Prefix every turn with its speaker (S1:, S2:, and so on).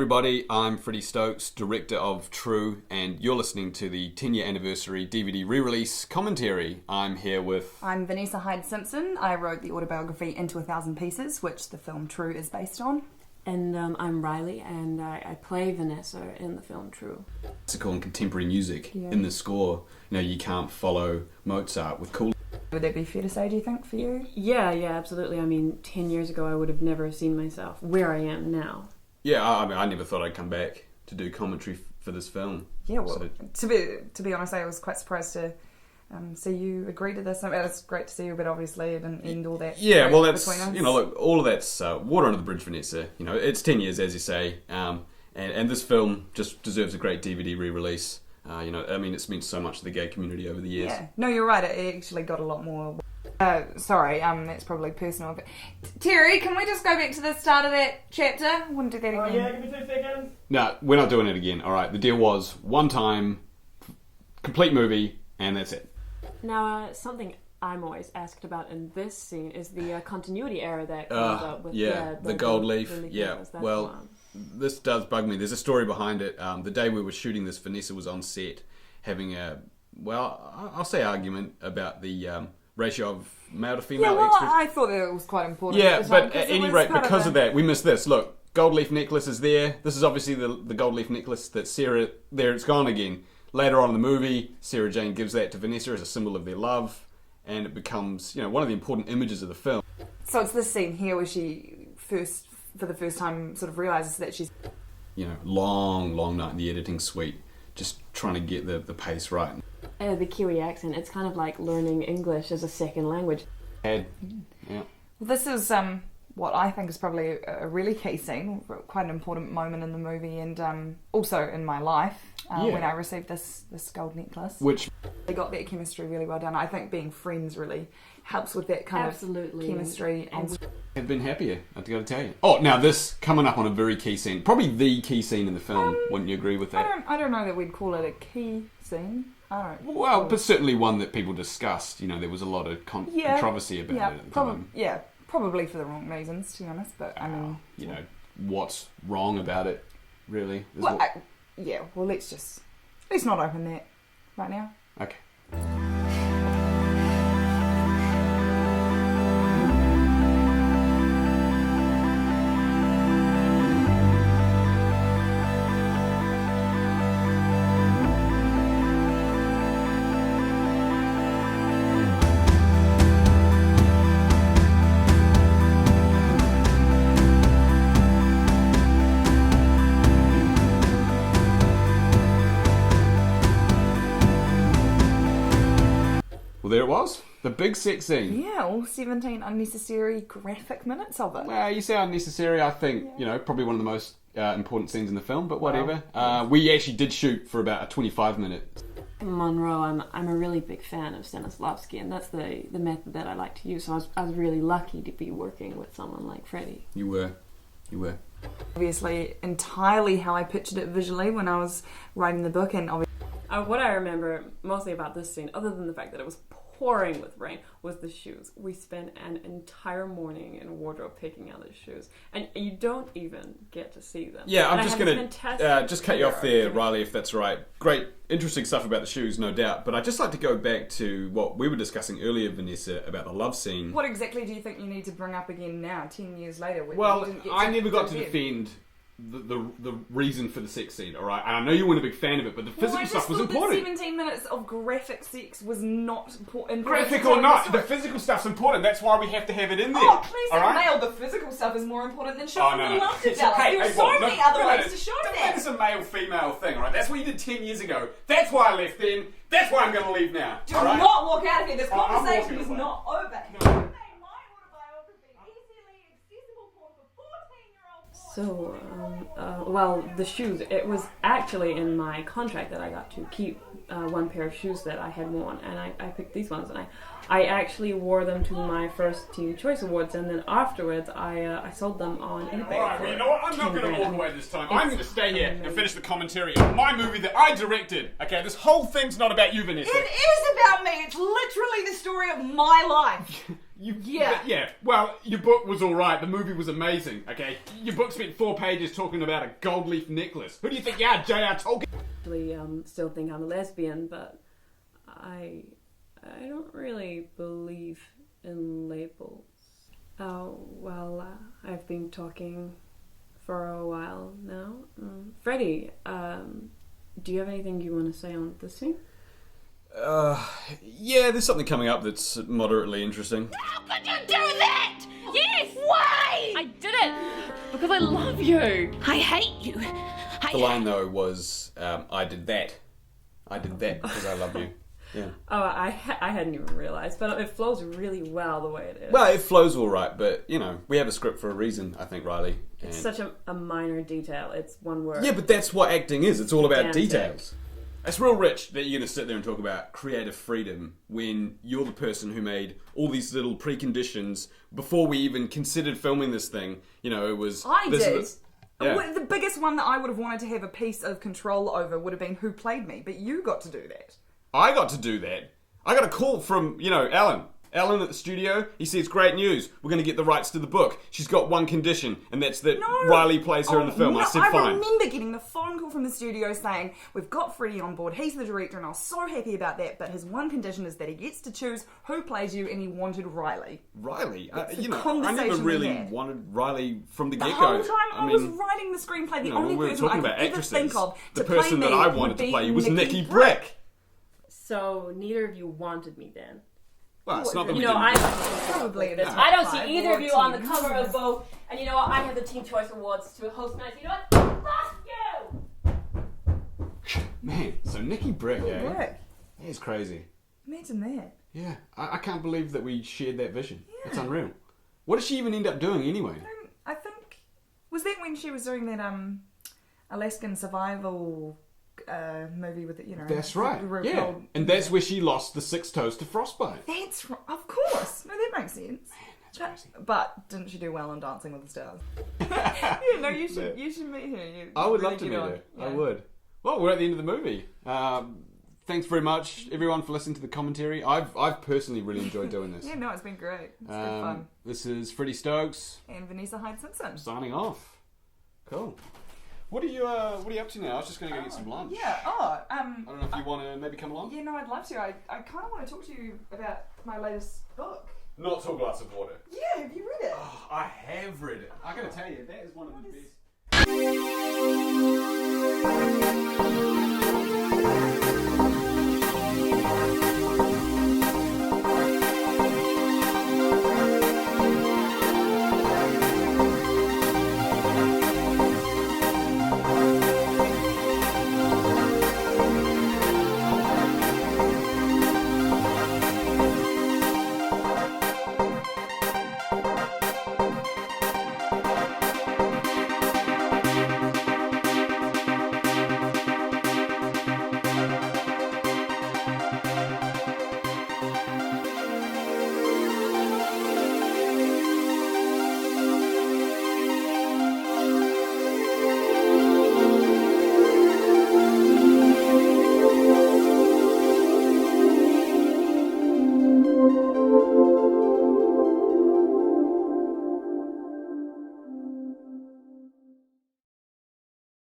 S1: everybody, I'm Freddie Stokes, director of True, and you're listening to the 10-year anniversary DVD re-release commentary. I'm here with...
S2: I'm Vanessa Hyde-Simpson. I wrote the autobiography Into 1,000 Pieces, which the film True is based on.
S3: And I'm Riley, and I play Vanessa in the film True.
S1: Classical and contemporary music in the score. You know, you can't follow Mozart with cool...
S2: Would that be fair to say, do you think, for you?
S3: Yeah, absolutely. I mean, 10 years ago I would have never seen myself where I am now.
S1: Yeah, I mean, I never thought I'd come back to do commentary for this film.
S2: Yeah, well, so, to be honest, I was quite surprised to see you agree to this. I mean, it's great to see you, but obviously it didn't end all that.
S1: Yeah, well, that's, you know, look, all of that's water under the bridge, Vanessa. You know, it's 10 years, as you say, and this film just deserves a great DVD re-release. You know, I mean, it's meant so much to the gay community over the years.
S2: Yeah, no, you're right. It actually got a lot more. Sorry, that's probably personal. But Terry, can we just go back to the start of that chapter? I wouldn't do that again.
S4: Oh yeah, give me 2 seconds.
S1: No, we're not doing it again. All right, the deal was one time, complete movie, and that's it.
S3: Now, something I'm always asked about in this scene is the continuity error that comes up with
S1: the gold leaf. Well, this does bug me. There's a story behind it. The day we were shooting this, Vanessa was on set having a, well, I'll say argument about the ratio of male to female.
S2: Yeah, well, I thought that it was quite important.
S1: Yeah, but at any rate, because of that, we missed this. Look, gold leaf necklace is there. This is obviously the gold leaf necklace that Sarah, there it's gone again. Later on in the movie, Sarah Jane gives that to Vanessa as a symbol of their love, and it becomes, you know, one of the important images of the film.
S2: So it's this scene here where she for the first time sort of realises that she's...
S1: You know, long night in the editing suite, just trying to get the pace right.
S3: The Kiwi accent, it's kind of like learning English as a second language.
S1: Yeah.
S2: Well, this is what I think is probably a really key scene, quite an important moment in the movie, and also in my life when I received this gold necklace.
S1: Which
S2: they got that chemistry really well done. I think being friends really helps with that kind of chemistry. And
S1: I've been happier, I've got to tell you. Oh, now this coming up on a very key scene, probably the key scene in the film. Wouldn't you agree with that?
S2: I don't know that we'd call it a key scene.
S1: Well, but certainly one that people discussed. You know, there was a lot of controversy about it at the time.
S2: Yeah, probably for the wrong reasons, to be honest. But I mean,
S1: you know, what's wrong about it, really?
S2: Well, let's not open that right now.
S1: Okay. Well, there it was. The big sex scene.
S2: Yeah, all 17 unnecessary graphic minutes of it.
S1: Well, you say unnecessary, I think, you know, probably one of the most important scenes in the film, but whatever. We actually did shoot for about a 25-minute.
S3: In Monroe, I'm a really big fan of Stanislavski, and that's the method that I like to use, so I was really lucky to be working with someone like Freddie.
S1: You were.
S2: Obviously, entirely how I pictured it visually when I was writing the book, and obviously...
S3: What I remember mostly about this scene, other than the fact that it was pouring with rain, was the shoes. We spent an entire morning in a wardrobe picking out the shoes, and you don't even get to see them.
S1: Yeah, I'm just going to just cut you off there, Riley, if that's right. Great, interesting stuff about the shoes, no doubt, but I'd just like to go back to what we were discussing earlier, Vanessa, about the love scene.
S2: What exactly do you think you need to bring up again now, 10 years later?
S1: Well, I never got to defend the reason for the sex scene, alright? And I know you weren't a big fan of it, but the physical stuff was important.
S2: 17 minutes of graphic sex was not important.
S1: Graphic or not, the physical stuff's important. That's why we have to have it in there.
S2: Oh, please don't nail. The physical stuff is more important than showing the love develop. There are so many other ways to show that.
S1: Don't make this a male-female thing, alright? That's what you did 10 years ago. That's why I left then. That's why I'm going to leave now.
S2: Do not walk out of here. This conversation is not over.
S1: No.
S3: So, well, the shoes, it was actually in my contract that I got to keep one pair of shoes that I had worn, and I picked these ones, and I actually wore them to my first Teen Choice Awards, and then afterwards I sold them on eBay.
S1: Alright, well, you know what? I'm not going to walk away this time. I'm going to stay here and finish the commentary on my movie that I directed. Okay, this whole thing's not about you, Vanessa.
S2: It is about me. It's literally the story of my life.
S1: Yeah. Well, your book was all right. The movie was amazing. Okay, your book spent 4 pages talking about a gold leaf necklace. Who do you think you are, J.R. Tolkien?
S3: Actually, still think I'm a lesbian, but I don't really believe in labels. Oh well, I've been talking for a while now. Freddie, do you have anything you want to say on this scene?
S1: Yeah, there's something coming up that's moderately interesting.
S4: How could you do that? Yes! Why? I did it because I love you. I hate you.
S1: The line, though, was, I did that. I did that because I love you. Yeah.
S3: Oh, I hadn't even realised, but it flows really well the way it is.
S1: Well, it flows all right, but, you know, we have a script for a reason, I think, Riley.
S3: It's such a minor detail. It's one word.
S1: Yeah, but that's what acting is. It's all about
S3: Pedantic.
S1: details. It's real rich that you're going to sit there and talk about creative freedom when you're the person who made all these little preconditions before we even considered filming this thing. You know, it was...
S2: I did.
S1: Yeah.
S2: The biggest one that I would have wanted to have a piece of control over would have been who played me, but you got to do that.
S1: I got to do that. I got a call from, Alan. Alan at the studio, he says, great news, we're going to get the rights to the book. She's got one condition, and that's that Riley plays her in the film.
S2: No,
S1: I said,
S2: I
S1: fine.
S2: remember getting the phone call from the studio saying, we've got Freddie on board, he's the director, and I was so happy about that, but his one condition is that he gets to choose who plays you, and he wanted Riley.
S1: Riley?
S2: the
S1: I never
S2: conversation we
S1: really
S2: had.
S1: wanted Riley from the
S2: The
S1: get-go.
S2: whole time I was writing the screenplay, the only
S1: we were
S2: person I
S1: talking
S2: could
S1: about
S2: ever
S1: actresses.
S2: think of
S1: The
S2: to play
S1: person
S2: me
S1: that I
S2: would
S1: wanted to
S2: be
S1: play you was
S2: Nikki
S1: Nikki Brick.
S3: So neither of you wanted me then.
S1: Well, it's not that we
S3: You know,
S1: didn't.
S2: Probably in
S3: I
S2: the
S3: I don't
S2: top
S3: see
S2: five
S3: either of you
S2: or
S3: on the
S2: team.
S3: cover of both. And you know what? I have the Teen Choice Awards to host night. You know what? Fuck you!
S1: Man, so Nikki Brick, eh?
S2: Brick.
S1: That is crazy.
S2: Imagine that.
S1: Yeah, I can't believe that we shared that vision. It's unreal. What did she even end up doing anyway?
S2: I think, was that when she was doing that Alaskan survival movie with it,
S1: That's right.
S2: the real
S1: Yeah,
S2: cold-
S1: and that's where she lost the 6 toes to frostbite.
S2: That's right. Of course. No, that makes sense.
S1: That's crazy.
S2: But didn't she do well on Dancing with the Stars? Yeah, no, you should meet her.
S1: I would love to meet her. I would. Well, we're at the end of the movie. Thanks very much, everyone, for listening to the commentary. I've personally really enjoyed doing this.
S2: Yeah, no, it's been great. It's been fun.
S1: This is Freddie Stokes
S2: And Vanessa Hyde-Simpson.
S1: signing off. Cool. What are you up to now? I was just going to go get some lunch.
S2: Yeah.
S1: I don't know if you want to maybe come along.
S2: Yeah, no, I'd love to. I kind of want to talk to you about my latest book.
S1: Not to a glass of water.
S2: Yeah, have you read it?
S1: Oh, I have read it. I got to tell you, that is one of the best.